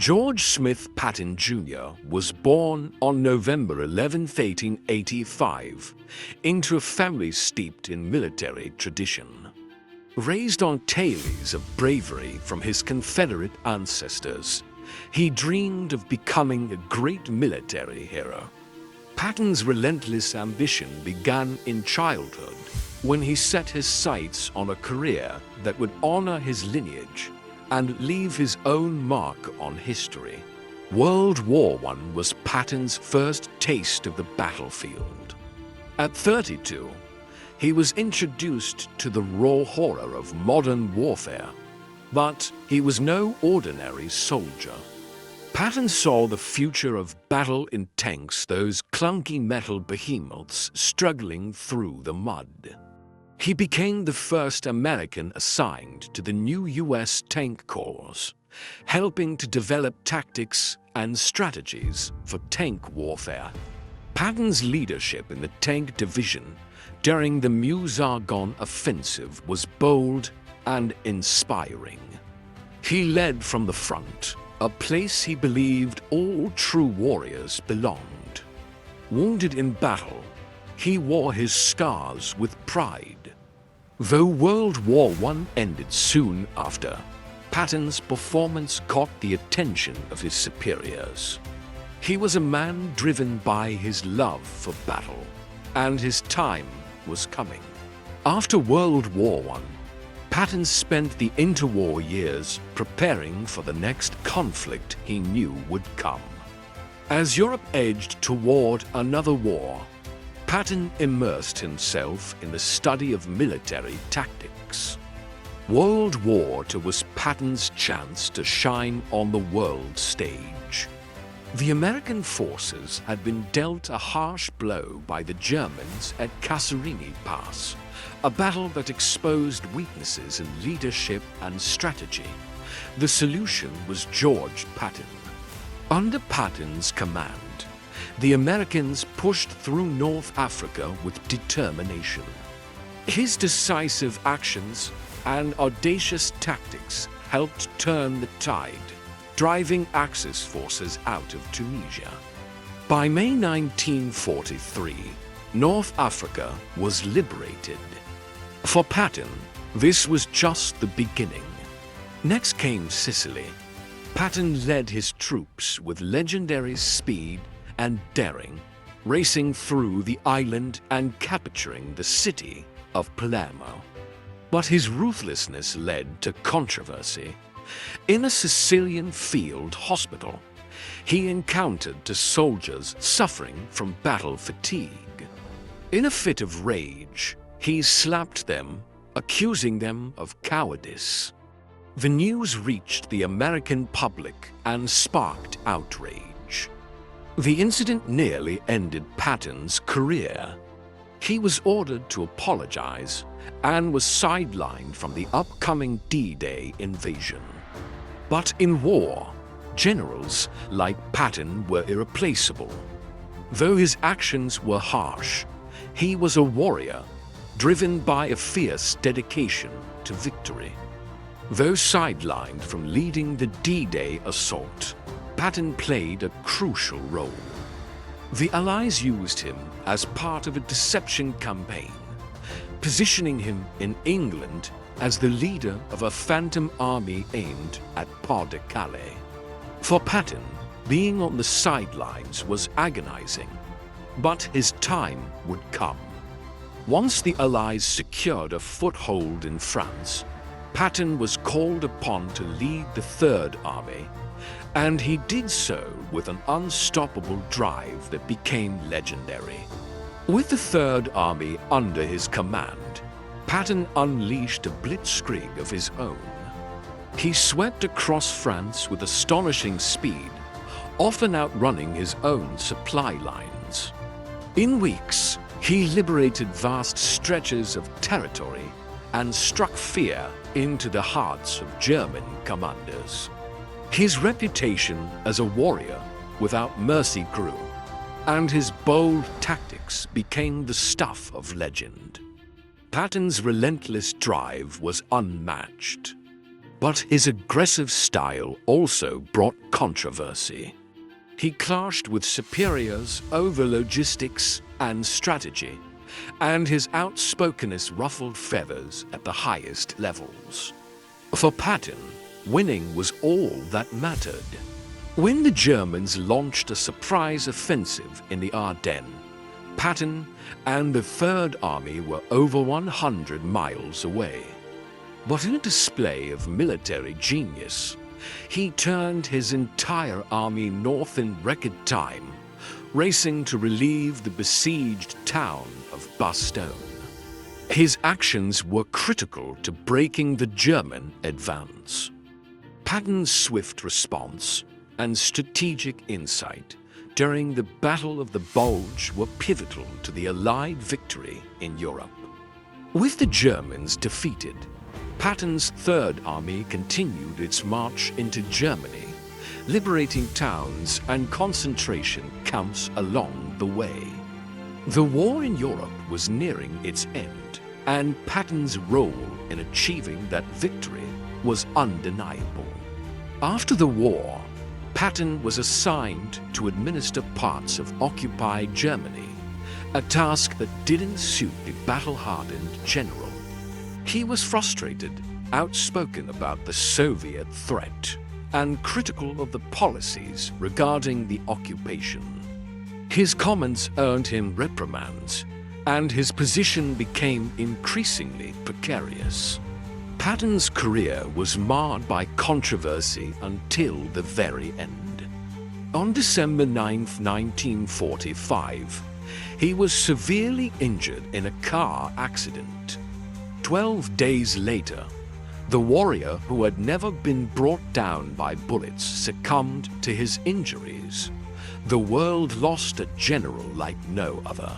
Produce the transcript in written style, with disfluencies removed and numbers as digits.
George Smith Patton Jr. was born on November 11, 1885, into a family steeped in military tradition. Raised on tales of bravery from his Confederate ancestors, he dreamed of becoming a great military hero. Patton's relentless ambition began in childhood when he set his sights on a career that would honor his lineage and leave his own mark on history. World War I was Patton's first taste of the battlefield. At 32, he was introduced to the raw horror of modern warfare, but he was no ordinary soldier. Patton saw the future of battle in tanks, those clunky metal behemoths struggling through the mud. He became the first American assigned to the new U.S. Tank Corps, helping to develop tactics and strategies for tank warfare. Patton's leadership in the tank division during the Meuse-Argonne offensive was bold and inspiring. He led from the front, a place he believed all true warriors belonged. Wounded in battle, he wore his scars with pride. Though World War I ended soon after, Patton's performance caught the attention of his superiors. He was a man driven by his love for battle, and his time was coming. After World War I, Patton spent the interwar years preparing for the next conflict he knew would come. As Europe edged toward another war, Patton immersed himself in the study of military tactics. World War II was Patton's chance to shine on the world stage. The American forces had been dealt a harsh blow by the Germans at Kasserine Pass, a battle that exposed weaknesses in leadership and strategy. The solution was George Patton. Under Patton's command, the Americans pushed through North Africa with determination. His decisive actions and audacious tactics helped turn the tide, driving Axis forces out of Tunisia. By May 1943, North Africa was liberated. For Patton, this was just the beginning. Next came Sicily. Patton led his troops with legendary speed and daring, racing through the island and capturing the city of Palermo. But his ruthlessness led to controversy. In a Sicilian field hospital, he encountered the soldiers suffering from battle fatigue. In a fit of rage, he slapped them, accusing them of cowardice. The news reached the American public and sparked outrage. The incident nearly ended Patton's career. He was ordered to apologize and was sidelined from the upcoming D-Day invasion. But in war, generals like Patton were irreplaceable. Though his actions were harsh, he was a warrior, driven by a fierce dedication to victory. Though sidelined from leading the D-Day assault, Patton played a crucial role. The Allies used him as part of a deception campaign, positioning him in England as the leader of a phantom army aimed at Pas-de-Calais. For Patton, being on the sidelines was agonizing, but his time would come. Once the Allies secured a foothold in France, Patton was called upon to lead the Third Army, and he did so with an unstoppable drive that became legendary. With the Third Army under his command, Patton unleashed a blitzkrieg of his own. He swept across France with astonishing speed, often outrunning his own supply lines. In weeks, he liberated vast stretches of territory and struck fear into the hearts of German commanders. His reputation as a warrior without mercy grew, and his bold tactics became the stuff of legend. Patton's relentless drive was unmatched. But his aggressive style also brought controversy. He clashed with superiors over logistics and strategy, and his outspokenness ruffled feathers at the highest levels. For Patton, winning was all that mattered. When the Germans launched a surprise offensive in the Ardennes, Patton and the Third Army were over 100 miles away. But in a display of military genius, he turned his entire army north in record time, racing to relieve the besieged town of Bastogne. His actions were critical to breaking the German advance. Patton's swift response and strategic insight during the Battle of the Bulge were pivotal to the Allied victory in Europe. With the Germans defeated, Patton's Third Army continued its march into Germany, liberating towns and concentration camps along the way. The war in Europe was nearing its end, and Patton's role in achieving that victory was undeniable. After the war, Patton was assigned to administer parts of occupied Germany, a task that didn't suit the battle-hardened general. He was frustrated, outspoken about the Soviet threat, and critical of the policies regarding the occupation. His comments earned him reprimands, and his position became increasingly precarious. Patton's career was marred by controversy until the very end. On December 9, 1945, he was severely injured in a car accident. 12 days later, the warrior who had never been brought down by bullets succumbed to his injuries. The world lost a general like no other.